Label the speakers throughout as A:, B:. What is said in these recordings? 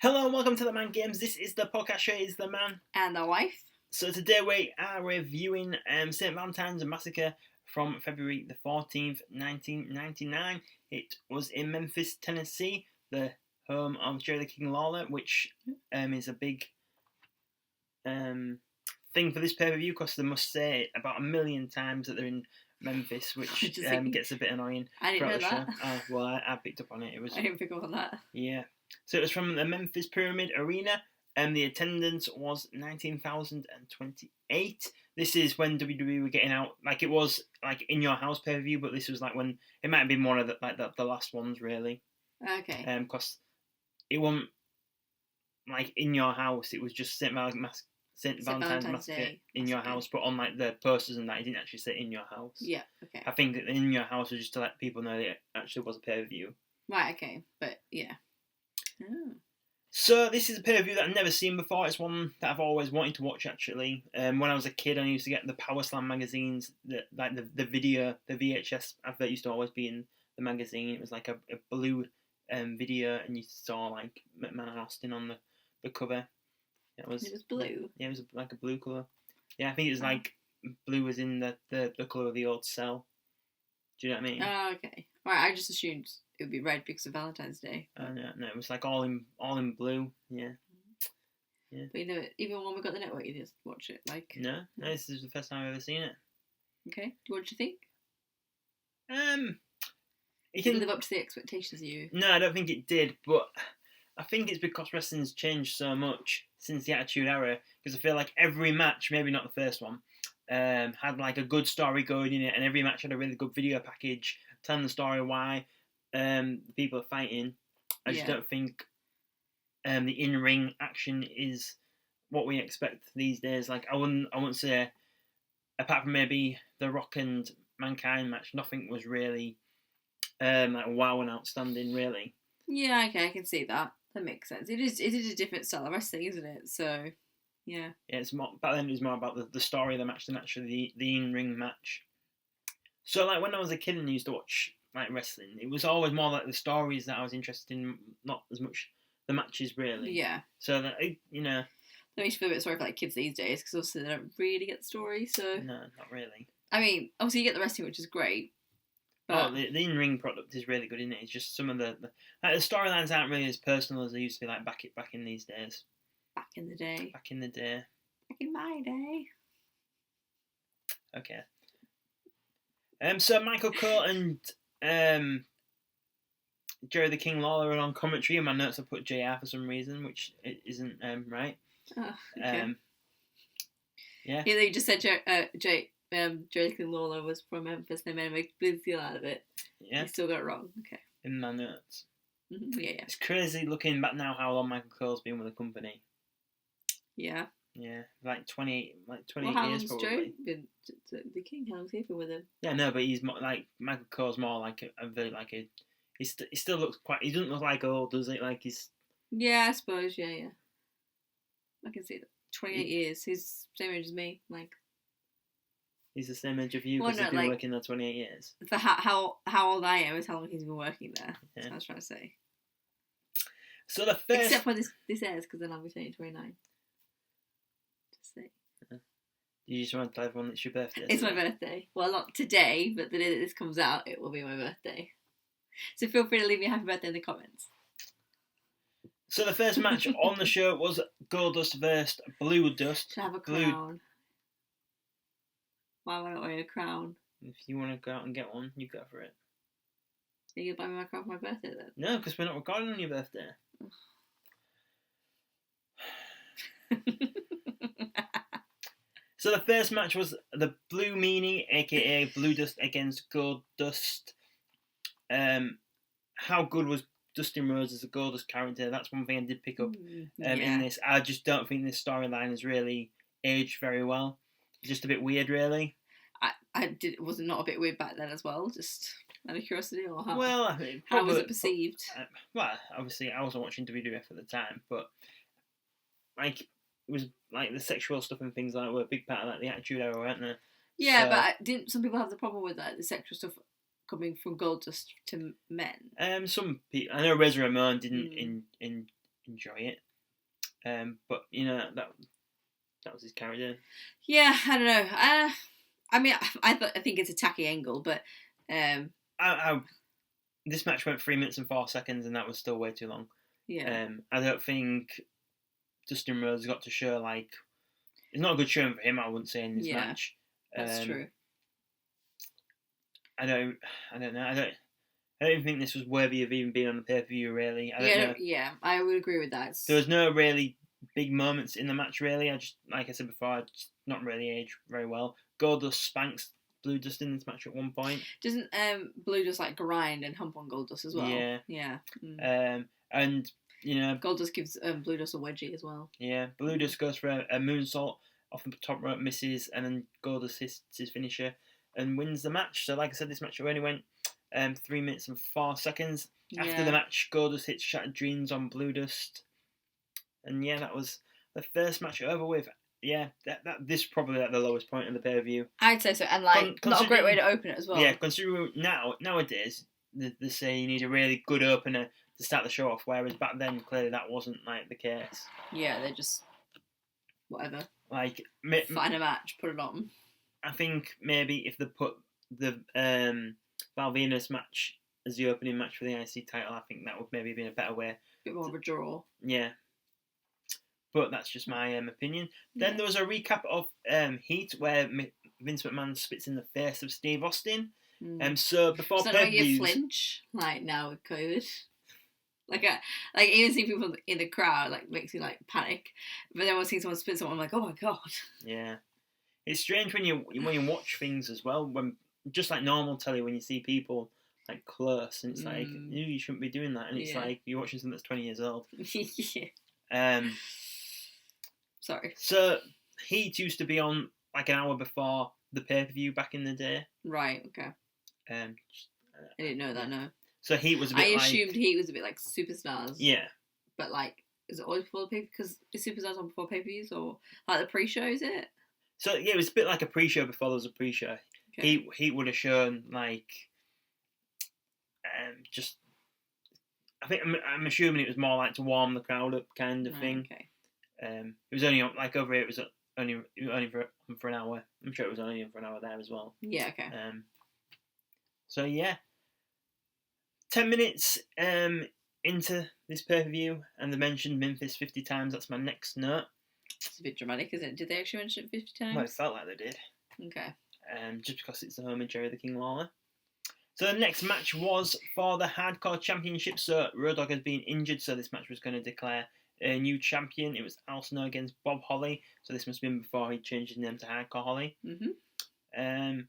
A: Hello and welcome to TheMan Games. This is the podcast show, is The Man
B: and The Wife.
A: So today we are reviewing St. Valentine's Massacre from February the 14th, 1999. It was in Memphis, Tennessee, the home of Jerry the King Lawler, which is a big thing for this pay-per-view because they must say it about 1 million times that they're in Memphis, which gets a bit annoying.
B: I didn't know that.
A: I picked up on it.
B: I didn't pick up on that.
A: Yeah. So it was from the Memphis Pyramid Arena, and the attendance was 19,028. This is when WWE were getting out, like it was like in your house pay-per-view, but this was like when it might have been one of the last ones really.
B: Okay.
A: Because it wasn't like in your house. It was just St. Valentine's Massacre in your house, but on like the posters and that, it didn't actually say in your house.
B: Yeah. Okay.
A: I think that in your house was just to let people know that it actually was a pay-per-view.
B: Right. Okay. But yeah. Oh.
A: So this is a pay-per-view that I've never seen before. It's one that I've always wanted to watch actually. When I was a kid, I used to get the Power Slam magazines, the VHS advert used to always be in the magazine. It was like a blue video, and you saw like McMahon and Austin on the cover. It was blue. Yeah, it was like a blue colour. Yeah, I think it was like blue was in the colour of the old cell. Do you know what I mean?
B: Oh, okay. Right, I just assumed it would be red because of Valentine's Day.
A: No, it was like all in blue. Yeah. Yeah.
B: But you know, even when we got the network, you just watch it like.
A: No, this is the first time I've ever seen it.
B: Okay, what did you think?
A: It
B: didn't live up to the expectations you.
A: No, I don't think it did, but I think it's because wrestling's changed so much since the Attitude Era. Because I feel like every match, maybe not the first one, had like a good story going in it, and every match had a really good video package telling the story why people are fighting. I just don't think the in-ring action is what we expect these days. Like I wouldn't say, apart from maybe the Rock and Mankind match, nothing was really like wow and outstanding really.
B: Yeah, okay, I can see that. That makes sense. It is a different style of wrestling, isn't it? So yeah. Yeah,
A: it's more. Back then, it was more about the story of the match than actually the in-ring match. So, like when I was a kid and used to watch like wrestling, it was always more like the stories that I was interested in, not as much the matches, really.
B: Yeah.
A: So that
B: That makes you feel a bit sorry for like kids these days because also they don't really get the story. So
A: no, not really.
B: I mean, obviously you get the wrestling, which is great. But
A: the in-ring product is really good, isn't it? It's just some of the storylines aren't really as personal as they used to be like back in these days.
B: Back in the day.
A: Back in the day.
B: Back in my day.
A: Okay. So Michael Cole and Jerry the King Lawler are on commentary. In my notes I put JR for some reason, which it isn't right.
B: Oh, okay.
A: Yeah.
B: Yeah, they just said Jerry the King Lawler was from Memphis. They made a big deal out of it.
A: Yeah.
B: You still got it wrong. Okay.
A: In my notes.
B: Mm-hmm. Yeah.
A: It's crazy looking back now how long Michael Cole's been with the company.
B: Yeah.
A: Yeah, like 28
B: how
A: years
B: long's
A: probably.
B: Joe been the King? How long's he been with him?
A: Yeah, no, but he's more like Michael Cole's more like he still looks quite. He doesn't look like old, does he? Like he's.
B: Yeah, I suppose. Yeah. I can see that. 28 years. He's same age as me. Like.
A: He's the same age of you because he's been working there 28 years.
B: For how old I am is how long he's been working there. Yeah. That's what I was trying to say.
A: So the first.
B: Except when this airs, because then I'll be turning 29. Just say.
A: You just want to tell everyone it's your birthday?
B: It's my birthday. Well, not today, but the day that this comes out, it will be my birthday. So feel free to leave me a happy birthday in the comments.
A: So the first match on the show was Goldust versus Blue Dust.
B: Should I have a crown? Why would I wear a crown?
A: If you want to go out and get one, you go for it.
B: Are you going to buy me my crown for my birthday then?
A: No, because we're not recording on your birthday. So the first match was the Blue Meanie, aka Blue Dust, against Goldust. How good was Dustin Rhodes as a Goldust character? That's one thing I did pick up in this. I just don't think this storyline has really aged very well. It's just a bit weird, really.
B: Was it not a bit weird back then as well? Just out of curiosity, or how?
A: Well, I mean,
B: how was it perceived?
A: Well, obviously, I wasn't watching WWF at the time, but like it was like the sexual stuff and things like that were a big part of like the Attitude Era, weren't they?
B: Yeah, so, but didn't some people have the problem with that, the sexual stuff coming from Goldust to men?
A: Some people. I know Razor Ramon didn't enjoy it. But that was his character.
B: Yeah, I don't know. I mean, I think it's a tacky angle, but
A: this match went 3 minutes and 4 seconds, and that was still way too long.
B: Yeah.
A: I don't think Dustin Rhodes got to show it's not a good showing for him. I wouldn't say in this match.
B: That's true.
A: I don't know. I don't even think this was worthy of even being on the pay-per-view. Really. I don't know.
B: Yeah, I would agree with that.
A: There was no really big moments in the match. Really, I just, like I said before, I just not really aged very well. Goldust spanks Blue Dust in this match at one point.
B: Doesn't Blue just grind and hump on Goldust as well?
A: Yeah.
B: Yeah.
A: And
B: Goldust gives Blue Dust a wedgie as well.
A: Yeah, Blue Dust goes for a moonsault off the top rope, misses, and then Goldust hits his finisher and wins the match. So, like I said, this match only went 3 minutes and 4 seconds. After the match, Goldust hits Shattered Dreams on Blue Dust, and that was the first match over with. Yeah, this is probably at the lowest point of the pay-per-view.
B: I'd say so, and not a great way to open it as well.
A: Yeah, considering nowadays they say you need a really good opener to start the show off, whereas back then clearly that wasn't the case.
B: Yeah, they're just whatever.
A: Find
B: a match, put it on.
A: I think maybe if they put the Val Venus match as the opening match for the IC title, I think that would maybe have been a better way.
B: A bit more of a draw.
A: Yeah. But that's just my opinion. Then there was a recap of Heat where Vince McMahon spits in the face of Steve Austin. So before
B: pay-per-views, flinch now with COVID. Even seeing people in the crowd makes me panic. But then when I see someone spit someone, I'm like, oh my god. Yeah,
A: it's strange when you watch things as well. When just like normal telly, when you see people close, and it's you shouldn't be doing that, and it's you're watching something that's 20 years old.
B: Yeah. Sorry.
A: So Heat used to be on an hour before the pay-per-view back in the day.
B: Right. Okay. I didn't know that. No.
A: So Heat was a bit.
B: I assumed Heat was a bit like Superstars.
A: Yeah.
B: But is it always before the pay? Because is Superstars on before pay-per-views or the pre-show? Is it?
A: So yeah, it was a bit like a pre-show before there was a pre-show. Okay. Heat would have shown just. I think I'm assuming it was more to warm the crowd up kind of thing.
B: Okay.
A: It was only over here. It was only for an hour. I'm sure it was only for an hour there as well.
B: Yeah. Okay.
A: So yeah, 10 minutes into this pay-per-view, and they mentioned Memphis 50 times. That's my next note.
B: It's a bit dramatic, isn't it? Did they actually mention it 50 times?
A: Well, it felt like they did.
B: Okay.
A: Just because it's the home of Jerry the King Lawler. So the next match was for the Hardcore Championship. So Road Dogg has been injured, so this match was going to declare a new champion. It was Al Snow against Bob Holly. So this must have been before he changed his name to Hardcore Holly.
B: Mm-hmm.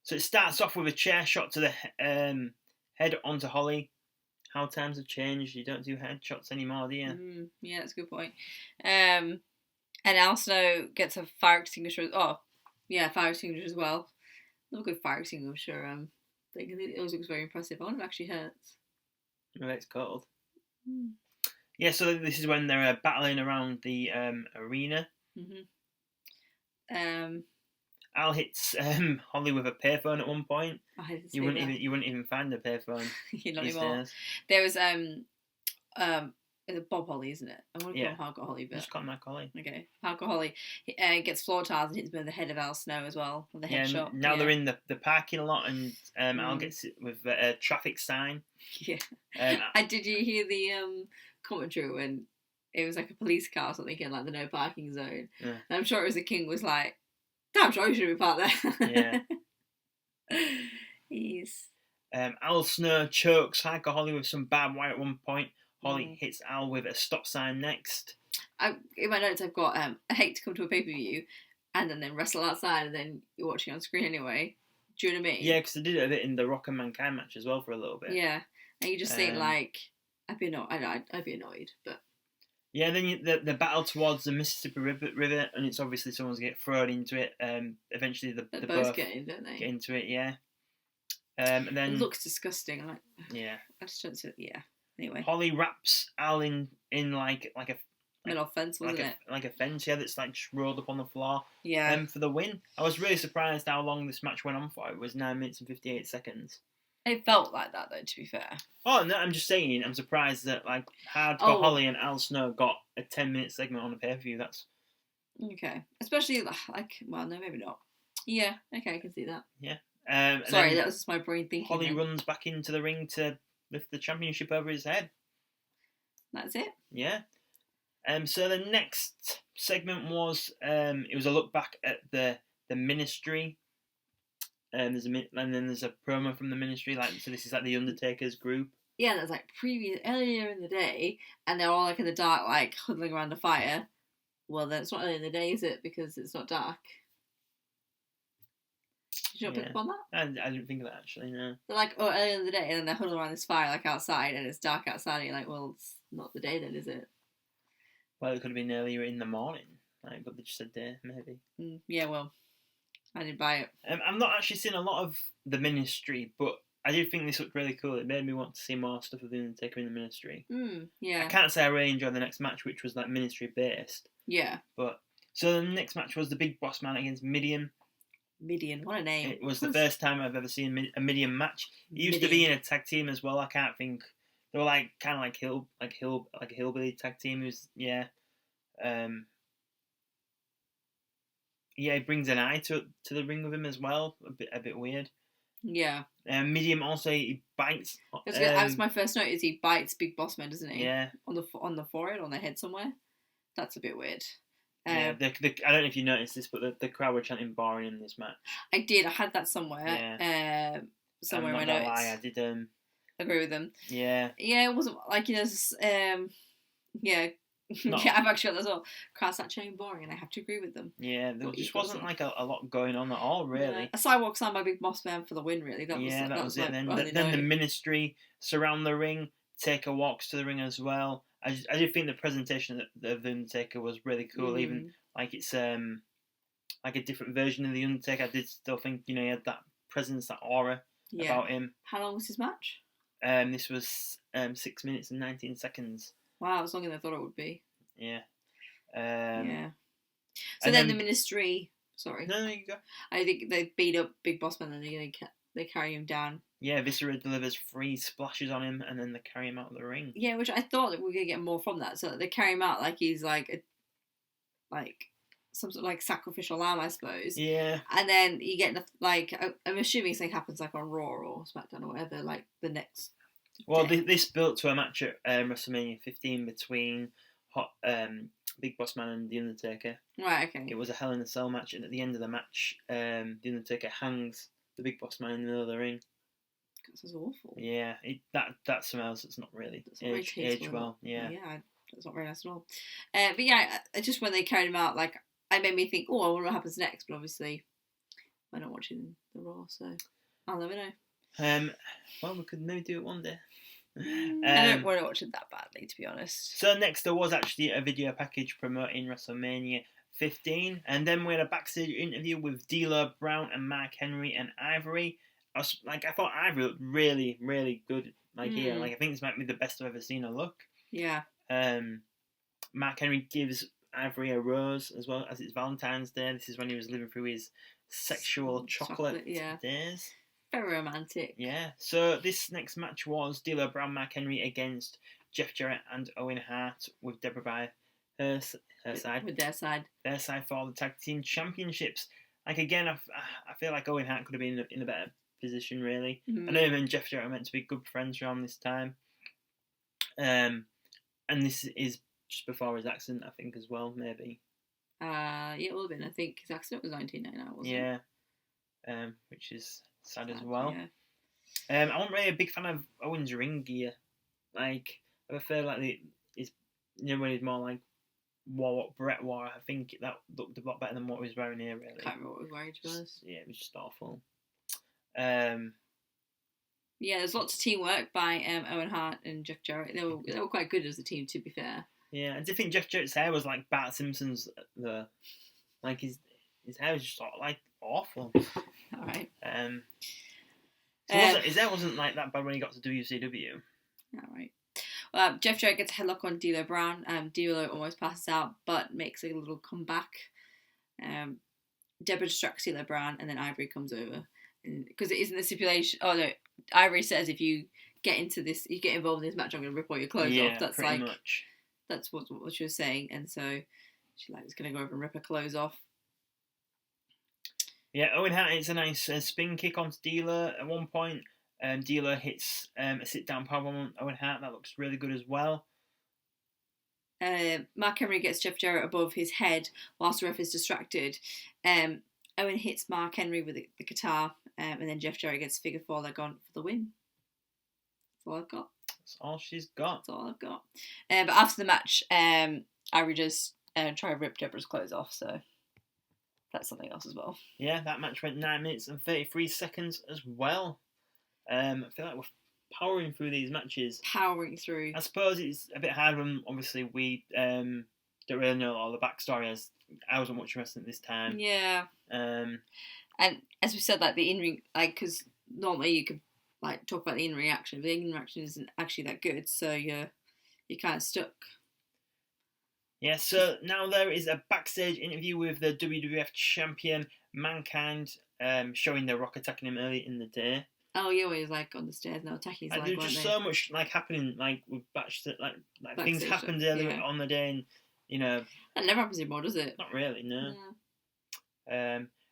A: So it starts off with a chair shot to the head onto Holly. How times have changed. You don't do headshots anymore, do you?
B: Yeah, that's a good point. And Al Snow gets a fire extinguisher. Oh, yeah, fire extinguisher as well. Love a good fire extinguisher thing. It always looks very impressive. I wonder if it actually hurts.
A: Maybe it's cold. Yeah, so this is when they're battling around the arena.
B: Mm-hmm.
A: Al hits Holly with a payphone at one point.
B: I didn't
A: you wouldn't even find a payphone.
B: Not anymore. There was it's Bob Holly, isn't it? I want to call him Hardcore Holly, but
A: just call him Holly.
B: Okay, Hardcore Holly gets floor tiles and hits him in the head of Al Snow as well. On the headshot.
A: Now they're in the parking lot, and Al gets it with a traffic sign.
B: Yeah. And did you hear the commentary when it was a police car or something in the no parking zone?
A: Yeah.
B: And I'm sure it was the King was like, "Damn sure you should be parked there."
A: Yeah.
B: He's.
A: Al Snow chokes Hardcore Holly with some barbed wire at one point. Holly hits Al with a stop sign next.
B: In my notes, I've got I hate to come to a pay-per-view and then wrestle outside and then you're watching on screen anyway. Do you know what I mean?
A: Yeah, because they did it a bit in the Rock and Mankind match as well for a little bit.
B: Yeah, and you just think I'd be annoyed, but.
A: Yeah, then the battle towards the Mississippi River, and it's obviously someone's get thrown into it. Eventually, they both
B: get in, don't they?
A: Get into it, yeah. And then
B: it looks disgusting.
A: Yeah.
B: I just don't see it. Yeah. Anyway.
A: Holly wraps Al in like a
B: metal fence, wasn't it?
A: Like a fence, yeah, that's just rolled up on the floor.
B: Yeah.
A: For the win. I was really surprised how long this match went on for. It was 9 minutes and 58 seconds.
B: It felt like that though, to be fair.
A: Oh no, I'm just saying. I'm surprised that like Hardcore Holly and Al Snow got a 10-minute segment on a pay-per-view. That's
B: okay. Especially like, well, no, maybe not. Yeah, okay, I can see that.
A: Yeah.
B: Sorry, that was just my brain thinking.
A: Holly runs back into the ring to lift the championship over his head.
B: That's it.
A: Yeah. So the next segment was it was a look back at the Ministry. And then there's a promo from the Ministry, like, so this is like the Undertaker's group.
B: Yeah, there's like earlier in the day, and they're all like in the dark, like huddling around a fire. Well, then it's not early in the day, is it? Because it's not dark. Did you not pick up on that?
A: I didn't think of that actually. No.
B: They're like, oh, earlier in the day, and then they're huddling around this fire, like outside, and it's dark outside. And you're like, well, it's not the day then, is it?
A: Well, it could have been earlier in the morning, like, but they just said day, maybe.
B: Yeah, well, I didn't buy it.
A: I'm not actually seeing a lot of the Ministry, but I do think this looked really cool. It made me want to see more stuff of the Undertaker in the Ministry.
B: Yeah.
A: I can't say I really enjoyed the next match, which was like Ministry based.
B: Yeah.
A: But so the next match was the Big Boss Man against Midian.
B: Midian, what a name!
A: It was the first time I've ever seen a Midian match. He used to be in a tag team as well. I can't think. They were like kind of like a hillbilly tag team. Who's yeah. Yeah, he brings an eye to the ring with him as well. A bit weird.
B: Yeah.
A: Midian also he bites.
B: That's my first note. Is he bites Big Boss Man, doesn't he?
A: Yeah.
B: On the forehead, on the head somewhere. That's a bit weird.
A: Yeah, I don't know if you noticed this, but the crowd were chanting "boring" in this match.
B: I did. I had that somewhere.
A: Yeah.
B: Somewhere in my notes.
A: Lie, I did.
B: Agree with them.
A: Yeah.
B: Yeah, it wasn't like yeah. Yeah, I've actually got that as well. Crowd start chanting boring, and I have to agree with them.
A: Yeah, there just wasn't like a lot going on at all, really.
B: Yeah. A sidewalk slam by Big Boss Man for the win, really. That was it. Then
A: the Ministry surround the ring. Taker walks to the ring as well. I do think the presentation of the Undertaker was really cool. Even like it's like a different version of the Undertaker. I did still think he had that presence, that aura about him.
B: How long was his match?
A: This was 6 minutes and 19 seconds.
B: Wow, it was longer than I thought it would be.
A: Yeah.
B: Yeah. So then the Ministry. Sorry.
A: No, you go.
B: I think they beat up Big Boss Man and they carry him down.
A: Yeah, Viscera delivers 3 splashes on him and then they carry him out of the ring.
B: Yeah, which I thought that we were going to get more from that. So they carry him out like he's like some sort of like sacrificial lamb, I suppose.
A: Yeah.
B: And then you get like, I'm assuming something happens like on Raw or SmackDown or whatever, like the next.
A: Well, this built to a match at WrestleMania 15 between Big Boss Man and The Undertaker.
B: Right, okay.
A: It was a Hell in a Cell match, and at the end of the match, The Undertaker hangs the Big Boss Man in the middle of the ring.
B: This is awful.
A: Yeah, that's something else that's not really aged well. Yeah.
B: Yeah, that's not very nice at all. But yeah, just when they carried him out, like, it made me think, oh, I wonder what happens next. But obviously, I'm not watching the Raw, so I'll never know.
A: Well, we could maybe do it one day.
B: I don't want to watch it that badly, to be honest.
A: So next there was actually a video package promoting WrestleMania 15, and then we had a backstage interview with D'Lo Brown and Mark Henry and Ivory. I thought Ivory looked really, really good. Here, I think this might be the best I've ever seen her look.
B: Yeah.
A: Mark Henry gives Ivory a rose as well as it's Valentine's Day. This is when he was living through his sexual chocolate days.
B: Very romantic.
A: Yeah. So this next match was D'Lo Brown, Mark Henry against Jeff Jarrett and Owen Hart, with Deborah by her side.
B: With their side.
A: Their side for the tag team championships. Like again, I feel like Owen Hart could have been in a better position, really.
B: Mm-hmm.
A: I know him and Jeff Jarrett are meant to be good friends around this time. And this is just before his accident, I think, as well, maybe.
B: Yeah, it would have been. I think his accident was 1999, wasn't it?
A: Yeah. Which is sad as well.
B: Yeah.
A: I wasn't really a big fan of Owen's ring gear. Like, I prefer like when he's more like what Brett wore. I think that looked a lot better than what he was wearing here. Really.
B: Can't remember what he was wearing, to be honest.
A: Yeah, it was just awful.
B: Yeah, there's lots of teamwork by Owen Hart and Jeff Jarrett. They were quite good as a team, to be fair. Yeah,
A: I did think Jeff Jarrett's hair was like Bart Simpson's. Like his hair was just sort of like awful.
B: All right.
A: So his hair wasn't like that bad when he got to WCW.
B: All right. Well, Jeff Jarrett gets a headlock on D'Lo Brown. D'Lo almost passes out, but makes a little comeback. Deborah distracts D'Lo Brown, and then Ivory comes over. because it isn't a stipulation. Oh no, Ivory says if you get involved in this match, I'm going to rip all your clothes off. That's
A: pretty much.
B: That's what she was saying, and so she is going to go over and rip her clothes off.
A: Yeah, Owen Hart hits a nice spin kick onto Dealer at one point. Dealer hits a sit-down powerbomb on Owen Hart. That looks really good as well.
B: Mark Henry gets Jeff Jarrett above his head whilst the ref is distracted. Owen hits Mark Henry with the guitar, and then Jeff Jarrett gets figure four leg on for the win. That's all I've got.
A: That's all she's got.
B: That's all I've got. But after the match, Ivory just try to rip Deborah's clothes off, so that's something else as well.
A: Yeah, that match went 9 minutes and 33 seconds as well. I feel like we're powering through these matches.
B: Powering through.
A: I suppose it's a bit hard when obviously we don't really know all the backstory, as I wasn't watching wrestling at this time.
B: Yeah. And as we said, like the in-ring, like, because normally you could like talk about the in-ring action, but the in-ring action isn't actually that good, so you're kind of stuck.
A: Yeah, so now there is a backstage interview with the WWF champion Mankind, showing The Rock attacking him early in the day.
B: Oh yeah, when he was like on the stairs now attacking his leg.
A: There's just so much like happening, like with backstage, like things happened earlier on the day, and you know
B: that never happens anymore, does it?
A: Not really, no.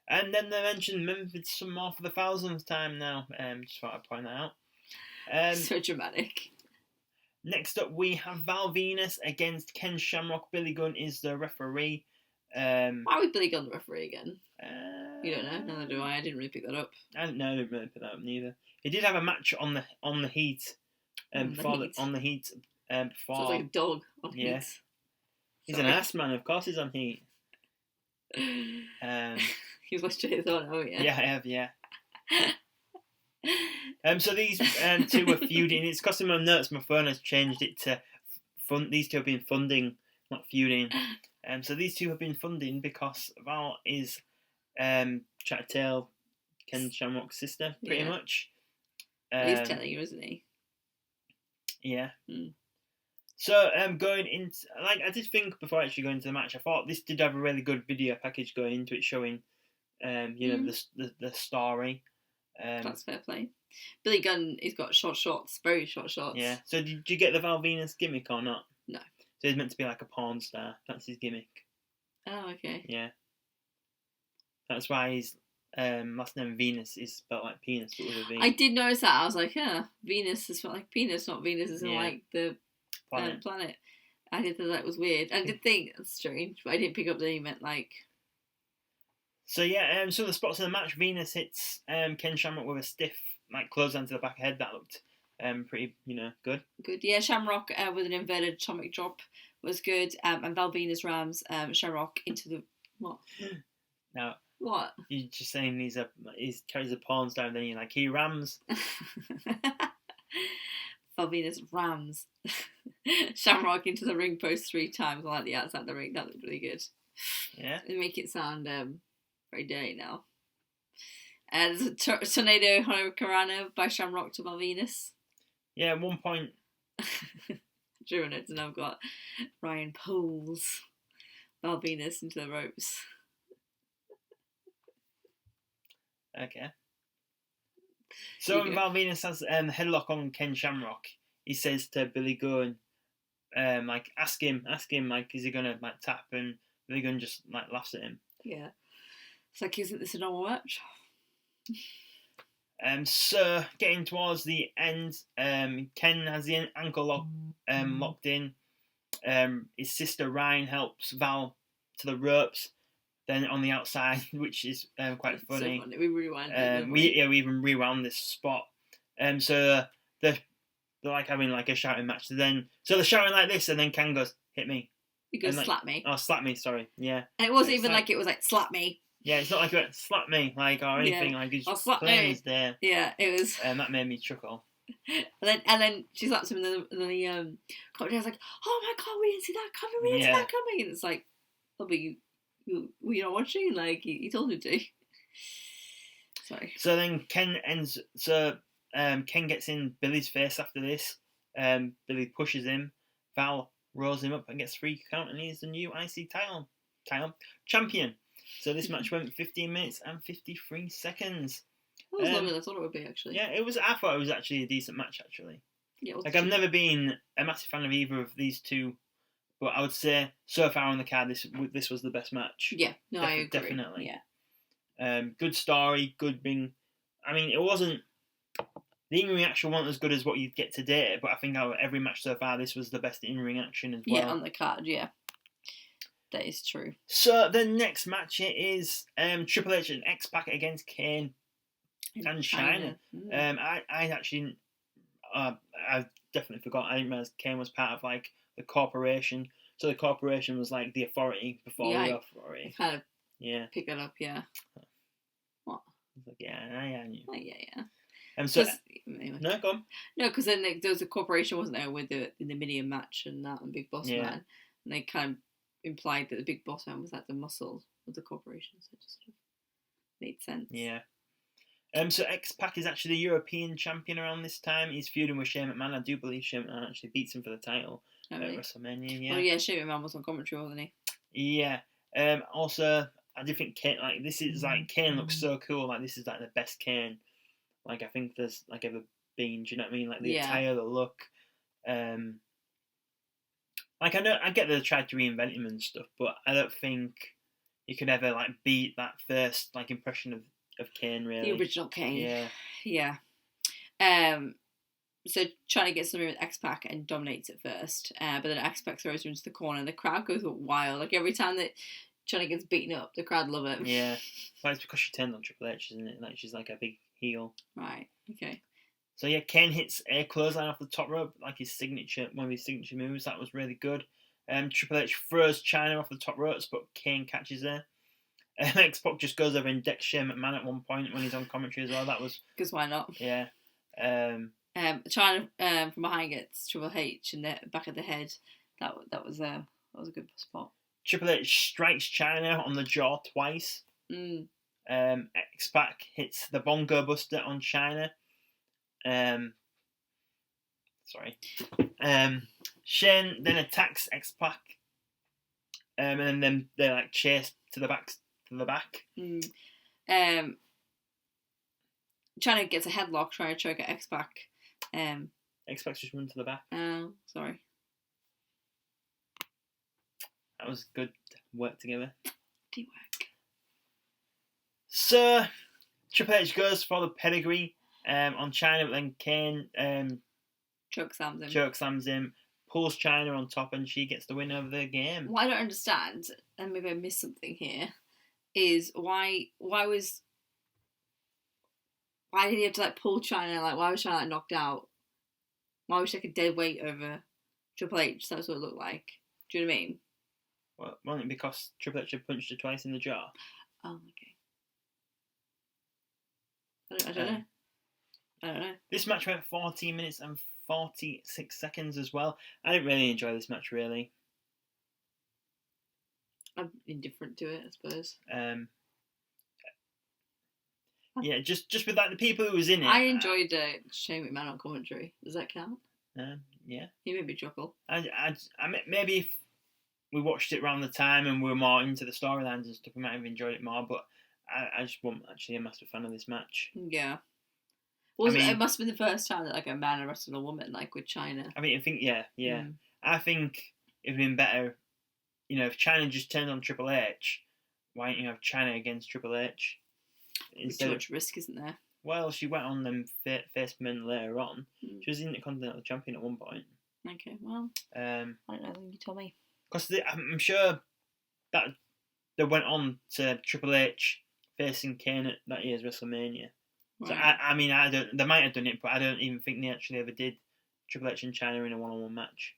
A: And then they mentioned Memphis some more for the 1000th time now. Just thought I'd point that out.
B: So dramatic.
A: Next up, we have Val Venus against Ken Shamrock. Billy Gunn is the referee.
B: Why would Billy Gunn the referee again? You don't know? Neither do I. I didn't really pick that up.
A: I didn't know. I didn't really pick that up neither. He did have a match on the Heat. Before.
B: So it's like a dog on Heat.
A: He's an ass man. Of course, he's on Heat.
B: You've watched it on, oh yeah.
A: Yeah, I have. Yeah. So these two were feuding. It's costing my notes. My phone has changed it to fun. These two have been funding, not feuding. So these two have been funding because Val is trying to tell Ken Shamrock's sister, pretty much.
B: He's telling you, isn't he?
A: Yeah. So going into, like, I did think before actually going into the match, I thought this did have a really good video package going into it, showing the story.
B: That's fair play. Billy Gunn, he's got short shorts, very short shorts.
A: Yeah. So did you get the Val Venus gimmick or not?
B: No.
A: So he's meant to be like a porn star. That's his gimmick.
B: Oh, okay.
A: Yeah. That's why his last name Venus is spelled like penis, but with a V.
B: I did notice that. I was like, Venus is spelled like penis, not Venus isn't like the planet. I did think that was weird. I did think that's strange, but I didn't pick up that he meant like.
A: So yeah, so the spots in the match, Venus hits Ken Shamrock with a stiff like clothesline to the back of the head. That looked pretty, good. Good,
B: yeah. Shamrock with an inverted atomic drop was good, and Val Venus rams Shamrock into the what?
A: Now
B: what?
A: You're just saying he carries a porn star, and then you're like he rams.
B: Val Venus rams Shamrock into the ring post 3 times, like the outside of the ring. That looked really good.
A: Yeah.
B: They make it sound very dirty now. There's a tornado Hurricanrana by Shamrock to Val Venus.
A: Yeah, at one point.
B: Drew and it, and I've got Ryan pulls Val Venus into the ropes.
A: Okay. So when Val Venus has headlock on Ken Shamrock, he says to Billy Gunn, like ask him, like, is he gonna like tap? And Billy Gunn just like laughs at him.
B: Yeah. It's like, isn't this a normal match?
A: So getting towards the end, Ken has the ankle locked in. His sister Ryan helps Val to the ropes. Then on the outside, which is quite funny.
B: So funny. We rewound it.
A: We even rewound this spot. So they're like having like a shouting match. So they're shouting like this, and then Ken goes, "Hit me."
B: He goes,
A: like,
B: "Slap me."
A: Oh, slap me. Sorry. Yeah.
B: And it wasn't even like it was like slap me.
A: Yeah, it's not like it went, slap me, like, or anything. Like, it's just playing there.
B: Yeah, it was.
A: That made me chuckle.
B: And then she slaps him, and then the commentator's like, "Oh my god, we didn't see that coming. We didn't see that coming." And it's like, "Oh, but you're not watching. Like, he told you to." Sorry.
A: So then Ken ends. So Ken gets in Billy's face after this. Billy pushes him. Val rolls him up and gets 3 count, and he's the new IC title champion. So this match went 15 minutes and 53 seconds.
B: It was longer than I thought it would be, actually.
A: Yeah, I thought it was actually a decent match, actually.
B: Yeah,
A: Like, I've never been a massive fan of either of these two, but I would say so far on the card, this was the best match.
B: Yeah, no, I agree.
A: Definitely.
B: Yeah.
A: Good story, good being. I mean, it wasn't. The in-ring action wasn't as good as what you'd get today, but I think out of every match so far, this was the best in-ring action as well.
B: Yeah, on the card, yeah. That is true.
A: So the next match is Triple H and X-Pac against Kane and China. I actually, I definitely forgot. I didn't realize Kane was part of like the corporation. So the corporation was like the authority before the authority.
B: I kind of pick that up. Yeah. What?
A: Like, I knew.
B: Oh, yeah.
A: So
B: anyway.
A: No, go on.
B: No, because then there was a corporation, wasn't there, with the Minion match and that and Big Boss Man, and they kind of implied that the Big Boss Man was like the muscle of the corporation, so it just sort of made sense.
A: Yeah. So X-Pac is actually the European champion around this time. He's feuding with Shane McMahon. I do believe Shane McMahon actually beats him for the title at WrestleMania. Yeah.
B: Oh yeah, Shane McMahon was on commentary, wasn't he?
A: Yeah. Also, I do think Kane. Like, this is like Kane looks so cool. Like, this is like the best Kane. Like, I think there's like ever been. Do you know what I mean? Like the attire, the look. Like, I get that they tried to reinvent him and stuff, but I don't think you could ever like beat that first like impression of Kane, really.
B: The original Kane.
A: Yeah.
B: So trying to get something with X-Pac and dominates at first, but then X-Pac throws her into the corner and the crowd goes wild. Like, every time that Johnny gets beaten up, the crowd love it.
A: Yeah. Well, it's because she turned on Triple H, isn't it? Like, she's like a big heel.
B: Right. Okay.
A: So yeah, Kane hits a clothesline off the top rope, like one of his signature moves. That was really good. Triple H throws Chyna off the top ropes, but Kane catches her. X-Pac just goes over and decks Shane McMahon at one point when he's on commentary as well. That was...
B: Because why not?
A: Yeah.
B: Chyna from behind gets Triple H in the back of the head. That was a good spot.
A: Triple H strikes Chyna on the jaw twice. X-Pac hits the Bongo Buster on Chyna. Shane then attacks X-Pac, and then they like chase to the back.
B: Chyna gets a headlock trying to choke at X-Pac.
A: X-Pac's just run to the back.
B: Oh, sorry.
A: That was good work together.
B: Teamwork.
A: So Triple H goes for the pedigree on Chyna, but then Kane chokeslams him, pulls Chyna on top, and she gets the win over the game.
B: What I don't understand, and maybe I missed something here, is why did he have to like pull Chyna? Like, why was Chyna like knocked out? Why was she like a dead weight over Triple H? That's what it looked like. Do you know what I mean?
A: Well, wasn't it because Triple H had punched her twice in the jaw?
B: Oh, okay. I don't know.
A: This match went 14 minutes and 46 seconds as well. I didn't really enjoy this match, really.
B: I'm indifferent to it, I suppose.
A: Yeah, just with like the people who was in it.
B: I enjoyed Shane McMahon on commentary. Does that count?
A: Yeah.
B: He made me chuckle.
A: I maybe if we watched it around the time and we were more into the storylines and stuff, we might have enjoyed it more. But I just wasn't actually a massive fan of this match.
B: Yeah. It must have been the first time that like a man wrestled a woman, like with Chyna.
A: I mean, I think yeah. I think it'd been better, if Chyna just turned on Triple H. Why don't you have Chyna against Triple H?
B: Too much risk, isn't there?
A: Well, she went on them first men later on. She was Intercontinental Champion at one point.
B: Okay, well, I don't know. You tell me.
A: Because I'm sure that they went on to Triple H facing Kane at that year's WrestleMania. Right. So I don't. They might have done it, but I don't even think they actually ever did Triple H and Chyna in a one-on-one match.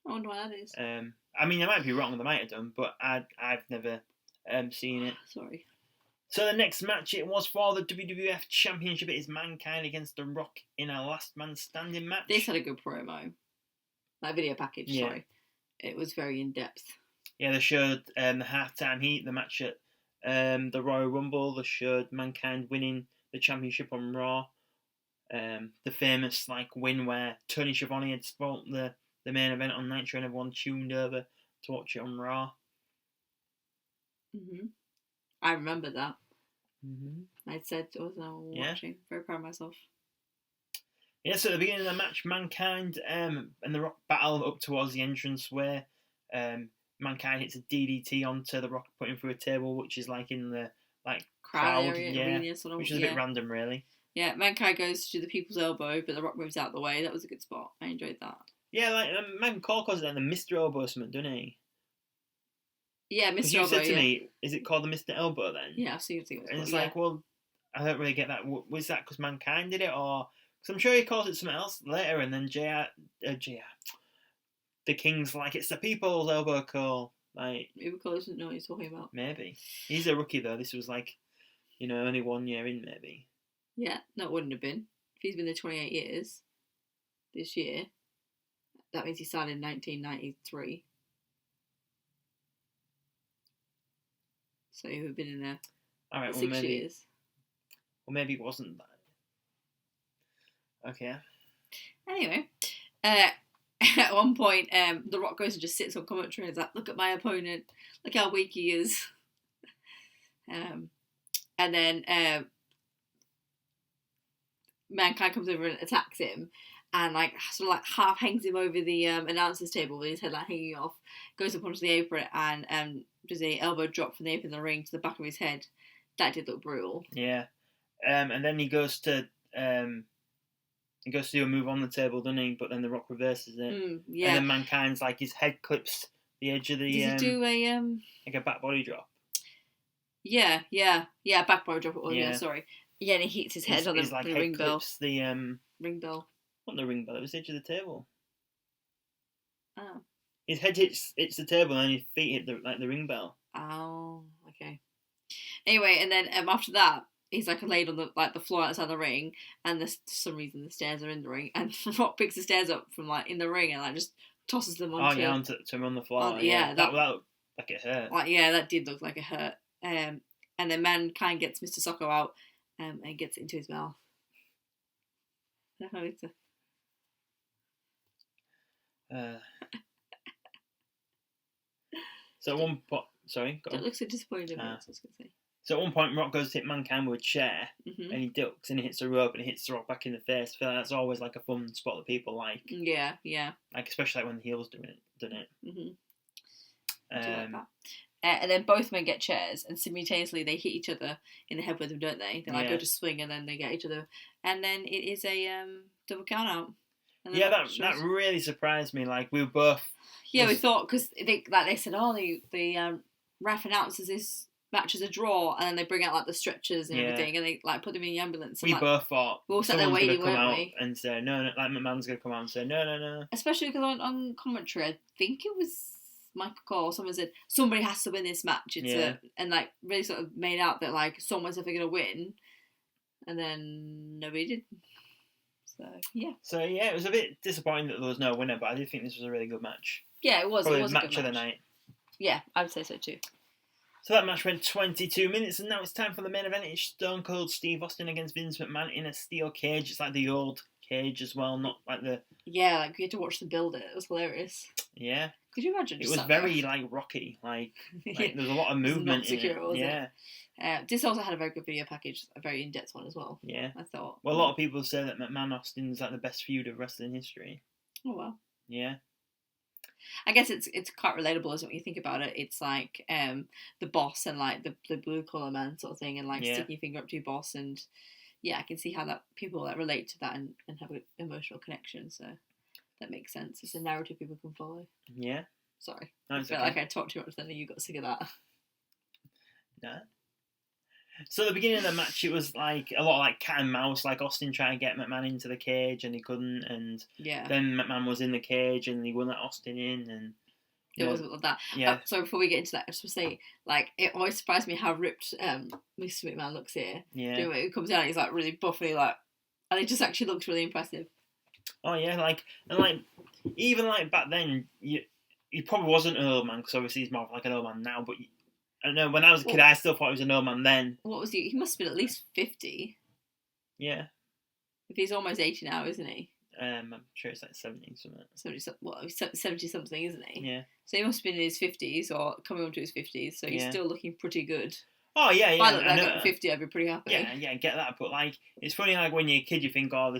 B: I wonder why that is.
A: I might be wrong. They might have done, but I've never seen it.
B: Sorry.
A: So the next match, it was for the WWF Championship. It is Mankind against The Rock in a last man standing match.
B: This had a good promo. Like video package, sorry. It was very in-depth. Yeah,
A: they showed the halftime heat, the match at the Royal Rumble. They showed Mankind winning the championship on Raw. The famous win where Tony Schiavone had spoiled the main event on Nitro and everyone tuned over to watch it on Raw.
B: Mm-hmm. I remember that. I said I was watching. Very proud of myself.
A: Yeah, so at the beginning of the match, Mankind and The Rock battle up towards the entrance where Mankind hits a DDT onto The Rock, putting him through a table, which is like in the crowd
B: area, arena, sort of,
A: which is a bit random, really.
B: Yeah, Mankind goes to the People's Elbow, but The Rock moves out the way. That was a good spot. I enjoyed that. Yeah,
A: like Megan Cole calls it then the Mr. Elbow or something, doesn't he?
B: Yeah, Mr. Elbow.
A: You said to me, is it called the Mr. Elbow then?
B: Yeah, I've seen it.
A: And it's like, well, I don't really get that. Was that because Mankind did it, or because I'm sure he calls it something else later, and then the King's like, it's the People's Elbow, Cole. Like,
B: maybe Cole doesn't know what he's talking about.
A: Maybe he's a rookie though. This was like, only 1 year in, maybe.
B: Yeah, that wouldn't have been if he's been there 28 years. This year, that means he started in 1993. So he would have been in there for 6 years.
A: Well, maybe it wasn't that. Okay.
B: Anyway, at one point, The Rock goes and just sits on commentary and is like, look at my opponent, look how weak he is. And then Mankind comes over and attacks him and sort of half hangs him over the announcer's table with his head hanging off, goes up onto the apron and does a elbow drop from the apron of the ring to the back of his head. That did look brutal.
A: Yeah. And then he goes to do a move on the table, doesn't he? But then The Rock reverses it.
B: Yeah.
A: And then Mankind's his head clips the edge of the.
B: Did he do a
A: like a back body drop?
B: Yeah, back body drop. Yeah, sorry. Yeah, and he hits his head on the ring bell.
A: The
B: ring bell.
A: Not the ring bell. It was the edge of the table.
B: Oh.
A: His head hits the table, and his feet hit the ring bell.
B: Oh, okay. Anyway, and then after that, he's laid on the floor outside the ring, and for some reason the stairs are in the ring, and Rock picks the stairs up from in the ring and just tosses them onto.
A: Oh yeah, onto him on the floor.
B: Yeah,
A: that looked like it hurt.
B: That did look like it hurt. And then Mankind gets Mr. Socko out, and gets it into his mouth.
A: So at one point, sorry, go on.
B: That looks so disappointed. I was going to say.
A: So at one point, Rock goes to hit Mankind with a chair, and he ducks and he hits the rope and he hits the Rock back in the face. I feel like that's always a fun spot that people like.
B: Yeah.
A: Especially when the heels do it, doesn't it?
B: I do like that. And then both men get chairs, and simultaneously they hit each other in the head with them, don't they? They go to swing, and then they get each other, and then it is a double count out.
A: Yeah, that really surprised me. We were both.
B: Yeah, we thought because they said, the ref announces this match as a draw, and then they bring out the stretchers and everything, and they put them in the ambulance.
A: We both thought
B: we all sat there waiting, weren't
A: we? And say no, McMahon's gonna come out and say no.
B: Especially because on commentary, I think it was Michael Cole. Someone said somebody has to win this match. And really sort of made out that someone's ever gonna win, and then nobody did. So yeah.
A: It was a bit disappointing that there was no winner, but I did think this was a really good match.
B: Yeah, it was.
A: Probably
B: it was
A: match of the night.
B: Yeah, I would say so too.
A: So that match went 22 minutes, and now it's time for the main event. It's Stone Cold Steve Austin against Vince McMahon in a steel cage. It's like the old cage as well, not like the...
B: Yeah, we had to watch them build it. It was hilarious.
A: Yeah.
B: Could you imagine?
A: It was very, Rocky. There was a lot of movement in it.
B: Yeah. This also had a very good video package, a very in-depth one as well.
A: Yeah.
B: I thought.
A: Well, a lot of people say that McMahon-Austin is the best feud of wrestling history.
B: Oh, well.
A: Yeah.
B: I guess it's quite relatable, isn't it, when you think about it? It's the boss and the blue collar man sort of thing, and sticking your finger up to your boss, and I can see how that people relate to that and have an emotional connection. So that makes sense. It's a narrative people can follow.
A: Yeah.
B: Sorry,
A: I feel
B: like I talked too much. Then you got sick of that.
A: No. So at the beginning of the match, it was a lot of cat and mouse, Austin trying to get McMahon into the cage and he couldn't, and then McMahon was in the cage and he wouldn't let Austin in, and
B: it wasn't like that.
A: Yeah.
B: So before we get into that, I just want to say, it always surprised me how ripped Mr. McMahon looks here.
A: Yeah.
B: When he comes out, he's really buffy, and it just actually looks really impressive.
A: Oh yeah, even back then, he probably wasn't an old man because obviously he's more like an old man now, but. I don't know, when I was a kid, I still thought he was an old man then.
B: What was he? He must have been at least 50.
A: Yeah.
B: If he's almost 80 now, isn't he?
A: I'm sure it's 70 something.
B: 70 something, isn't he?
A: Yeah.
B: So he must have been in his 50s or coming on to his 50s, so he's still looking pretty good.
A: Oh yeah, yeah.
B: If I look
A: I
B: like
A: know.
B: I'm 50, I'd be pretty happy.
A: Yeah, yeah, get that. But like, it's funny. Like when you're a kid, you think, oh,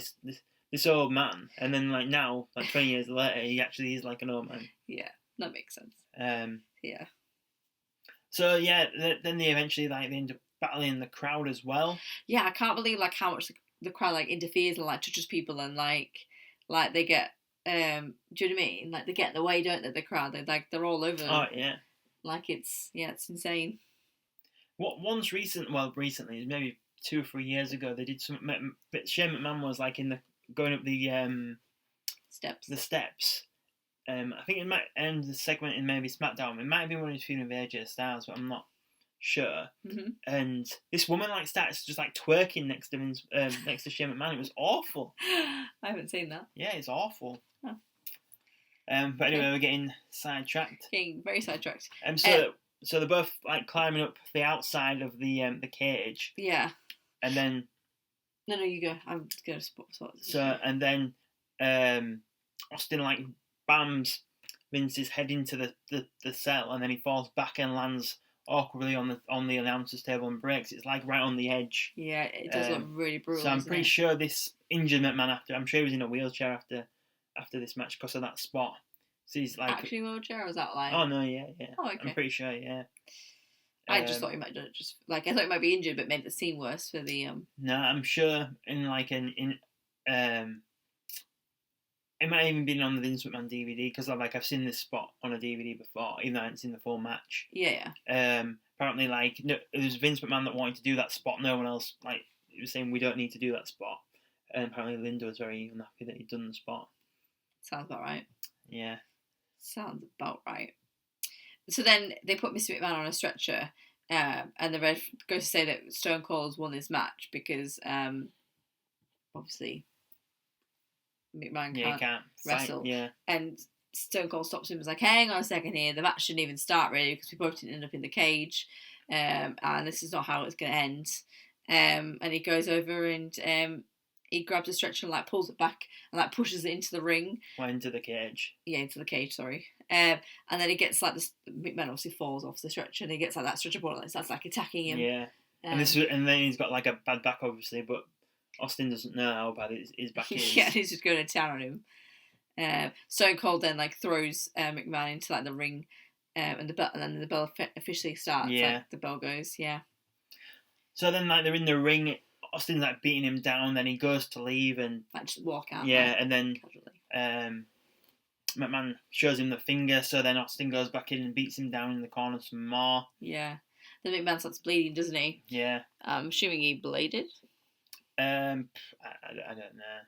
A: this old man, and then like now, like 20 years later, he actually is like an old man.
B: Yeah, that makes sense. Yeah.
A: So yeah, then they eventually they end up battling the crowd as well.
B: Yeah, I can't believe like how much the crowd like interferes and like touches people and like they get do you know what I mean? Like they get in the way, don't they? The crowd, they're all over.
A: Oh yeah.
B: Like it's insane.
A: Recently, maybe 2 or 3 years ago, they did some. Shane McMahon was like going up the
B: steps.
A: The steps. I think it might end the segment in maybe SmackDown. It might have been when he was feuding with AJ Styles, but I'm not sure.
B: Mm-hmm.
A: And this woman like starts just like twerking next to Shane McMahon. It was awful.
B: I haven't seen that.
A: Yeah, it's awful.
B: Oh.
A: But anyway, we're getting sidetracked.
B: Getting very sidetracked.
A: So they're both like climbing up the outside of the cage.
B: Yeah.
A: And then.
B: No, you go. I'm just gonna spot.
A: So and then Austin like bams Vince's head into the cell, and then he falls back and lands awkwardly on the announcer's table and breaks. It's like right on the edge.
B: Yeah, it does look really brutal.
A: So I'm pretty sure this injured McMahon I'm sure he was in a wheelchair after this match because of that spot. So he's like
B: actually wheelchair, or was that like?
A: Oh no, yeah.
B: Oh, okay.
A: I'm pretty sure, yeah.
B: I just thought he might just like I thought he might be injured, but made the scene worse for the.
A: No, I'm sure in it might have even been on the Vince McMahon DVD because I've seen this spot on a DVD before, even though I hadn't seen the full match.
B: Yeah.
A: Apparently, it was Vince McMahon that wanted to do that spot. No one else he was saying we don't need to do that spot. And apparently Linda was very unhappy that he'd done the spot.
B: Sounds about right.
A: Yeah.
B: Sounds about right. So then they put Mr. McMahon on a stretcher, and the ref goes to say that Stone Cold's won this match because obviously McMahon can't wrestle.
A: Fight, yeah.
B: And Stone Cold stops him and is like, hang on a second here, the match shouldn't even start really because we both didn't end up in the cage, and this is not how it's going to end. And he goes over and he grabs a stretcher and like pulls it back and like pushes it into the ring.
A: Well, into the cage.
B: Yeah, into the cage, sorry. And then he gets like this. McMahon obviously falls off the stretcher and he gets like that stretcher ball and starts like attacking him.
A: Yeah. And then he's got like a bad back obviously, but Austin doesn't know how bad his back is.
B: Yeah, he's just going to town on him. Stone Cold then like throws McMahon into like the ring, and then the bell officially starts.
A: Yeah.
B: Like, the bell goes. Yeah.
A: So then like they're in the ring. Austin's like beating him down. Then he goes to leave and
B: like just walk out.
A: Yeah,
B: like,
A: and then
B: casually.
A: McMahon shows him the finger. So then Austin goes back in and beats him down in the corner some more.
B: Yeah. Then McMahon starts bleeding, doesn't he?
A: Yeah.
B: I'm assuming he bladed.
A: I don't know.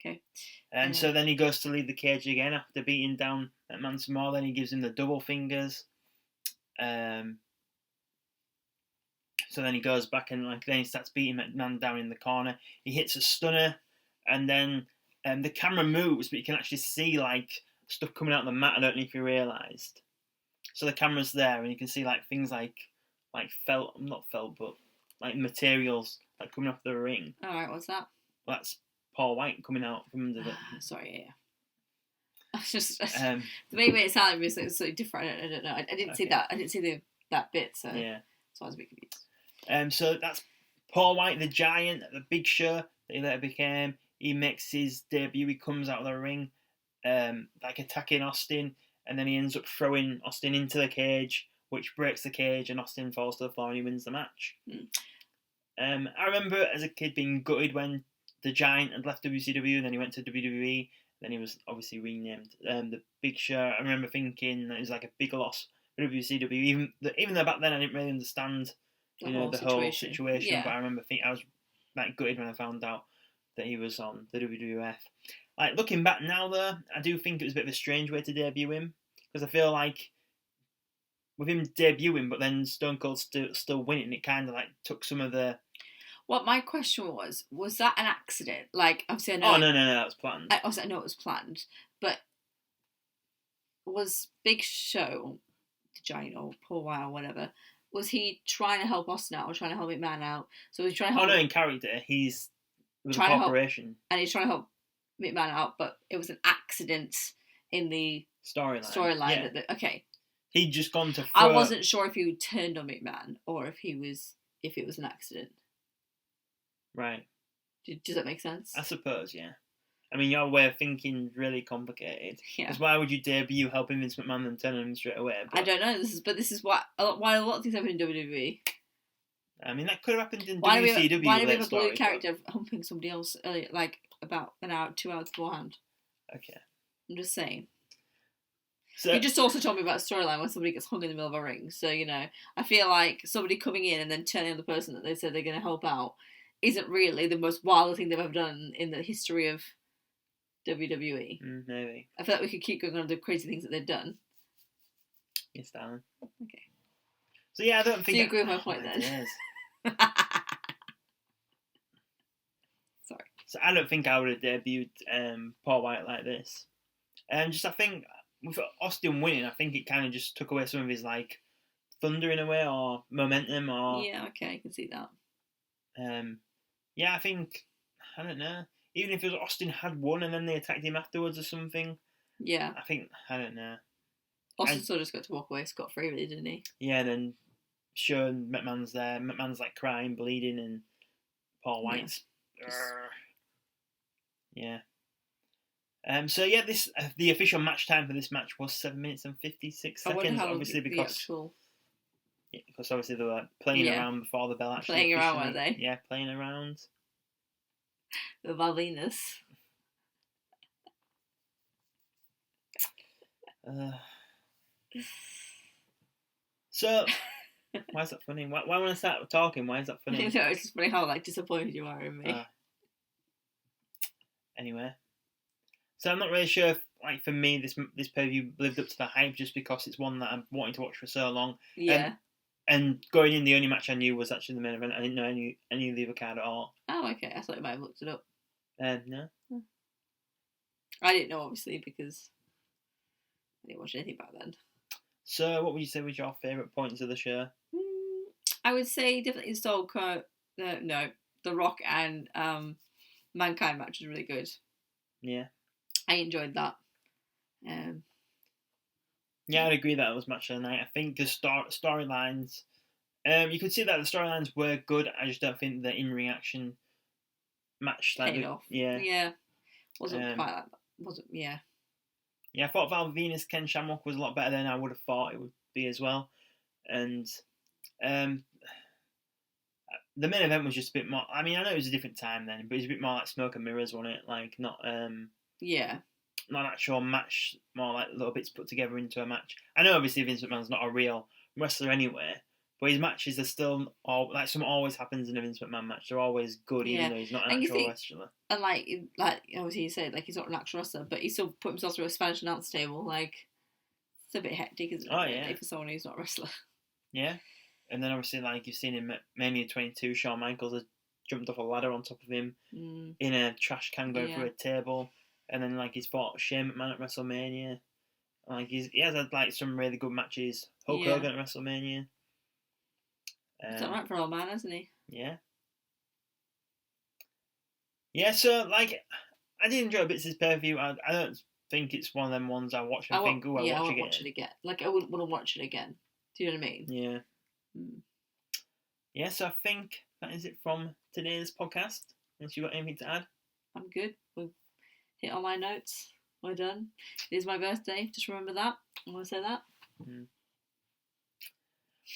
B: Okay.
A: So then he goes to leave the cage again after beating down McMahon some more. Then he gives him the double fingers. So then he goes back and then he starts beating McMahon down in the corner. He hits a stunner, and then the camera moves, but you can actually see like stuff coming out of the mat. I don't know if you realised. So the camera's there, and you can see like things like felt, not felt, but like materials like coming off the ring.
B: All right, what's that?
A: Well, that's Paul White coming out from under it.
B: Sorry, yeah. Just the way it sounded was so different. I don't know. I didn't see that. I didn't see that bit. So yeah. So I was a bit confused. So that's Paul White, the Giant, at the Big Show that he later became. He makes his debut. He comes out of the ring, like attacking Austin, and then he ends up throwing Austin into the cage, which breaks the cage, and Austin falls to the floor and he wins the match. I remember as a kid being gutted when the Giant had left WCW, then he went to WWE, then he was obviously renamed the Big Show. I remember thinking that it was like a big loss for WCW, even though back then I didn't really understand the whole situation. Yeah.
A: But I remember I was like gutted when I found out that he was on the WWF. Like looking back now, though, I do think it was a bit of a strange way to debut him because I feel like with him debuting, but then Stone Cold still winning, it kind of like took some of the.
B: What my question was that an accident? Like obviously I know.
A: Oh no, that was planned.
B: I know it was planned, but was Big Show, the Giant or Paul White or whatever? Was he trying to help Austin out or trying to help McMahon out? So he's trying to help.
A: Oh no, in character, he's with a corporation.
B: And he's trying to help McMahon out, but it was an accident in the storyline.
A: Yeah.
B: Okay.
A: He'd just gone to.
B: I wasn't sure if he turned on McMahon or if it was an accident.
A: Right.
B: Does that make sense?
A: I suppose, yeah. I mean, your way of thinking is really complicated.
B: Yeah.
A: Because why would you debut helping Vince McMahon and turn him straight away?
B: I don't know. This is why a lot of things happen in WWE.
A: I mean, that could have happened in
B: Why
A: WCW.
B: do we have a blue character humping somebody else earlier, like about an hour, 2 hours beforehand?
A: Okay.
B: I'm just saying.
A: So,
B: you just also told me about a storyline where somebody gets hung in the middle of a ring. So, I feel like somebody coming in and then turning on the person that they said they're going to help out isn't really the most wild thing they've ever done in the history of WWE.
A: Maybe.
B: I feel like we could keep going on the crazy things that they've done.
A: Yes, darling.
B: Okay.
A: So, yeah, I don't think...
B: So you agree with my point then?
A: Yes.
B: Sorry.
A: So I don't think I would have debuted Paul White like this. I think with Austin winning, I think it kind of just took away some of his like thunder in a way, or momentum, or
B: yeah, okay, I can see that.
A: Yeah, I think I don't know. Even if it was Austin had won and then they attacked him afterwards or something.
B: Yeah.
A: I don't know.
B: Austin sort of just got to walk away scot-free, really, didn't he?
A: Yeah, and then Sean McMahon's there. McMahon's like crying, bleeding, and Paul White's. Yeah. So yeah, this the official match time for this match was 7 minutes and 56 seconds. Obviously, because obviously they were playing around before the bell actually.
B: Playing around, weren't they?
A: Yeah, playing around.
B: The Val Venus.
A: So, why is that funny? Why when I start talking, why is that funny?
B: No, it's just funny how disappointed you are in me.
A: Anyway, so I'm not really sure if, for me, this pay-per-view lived up to the hype just because it's one that I'm wanting to watch for so long.
B: Yeah.
A: And going in, the only match I knew was actually the main event. I didn't know any of the other card at all.
B: Oh, okay. I thought you might have looked it up.
A: No.
B: I didn't know, obviously, because I didn't watch anything back then.
A: So, what would you say was your favourite points of the show?
B: I would say definitely the Rock and Mankind match was really good.
A: Yeah.
B: I enjoyed that.
A: Yeah, I'd agree that it was match of the night. I think the storylines, you could see that the storylines were good. I just don't think the in-ring action match
B: paid off.
A: Yeah.
B: Yeah. Wasn't quite like that. Wasn't, yeah.
A: Yeah, I thought Val Venus, Ken Shamrock was a lot better than I would have thought it would be as well. And the main event was just a bit more... I mean, I know it was a different time then, but it was a bit more like smoke and mirrors, wasn't it? Like, not...
B: yeah.
A: Not an actual match, more like little bits put together into a match. I know obviously Vince McMahon's not a real wrestler anyway, but his matches are still... something always happens in a Vince McMahon match. They're always good, even though he's not an actual wrestler.
B: And like obviously you said, he's not an actual wrestler, but he still put himself through a Spanish announce table. Like, it's a bit hectic, isn't it?
A: Yeah.
B: For someone who's not a wrestler. Yeah.
A: And then obviously, like you've seen in Mania 22, Shawn Michaels has jumped off a ladder on top of him in a trash can going through a table. And then he's fought Shane McMahon at WrestleMania. He has had some really good matches. Hulk Hogan at WrestleMania.
B: He's done right for an old man, hasn't he?
A: Yeah. Yeah, so I did enjoy bits of this pay-per-view. I don't think it's one of them ones I watch and think, oh, I watch it again.
B: I wouldn't want to watch it again. Do you know what I mean?
A: Yeah. Yeah, so I think that is it from today's podcast. Unless you've got anything to add?
B: I'm good. We've hit all my notes. We're done. It is my birthday. Just remember that. I want to say that.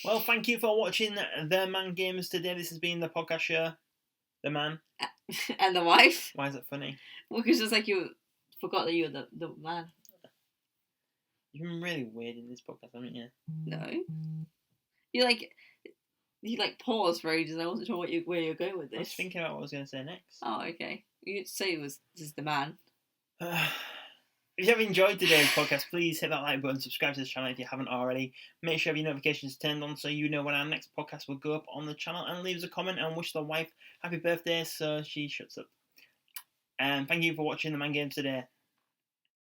A: Well, thank you for watching TheMan Games today. This has been the podcast show. The Man.
B: And the wife.
A: Why is it funny?
B: Well, because it's you forgot that you were the man.
A: You've been really weird in this podcast, haven't you?
B: No. You paused for ages and I wasn't sure where you're going with this.
A: I was thinking about what I was going to say next.
B: Oh, okay. You say this is the man.
A: If you have enjoyed today's podcast, please hit that like button, subscribe to the channel if you haven't already. Make sure you have your notifications turned on so you know when our next podcast will go up on the channel, and leave us a comment and wish the wife happy birthday so she shuts up. And thank you for watching the Man Games today.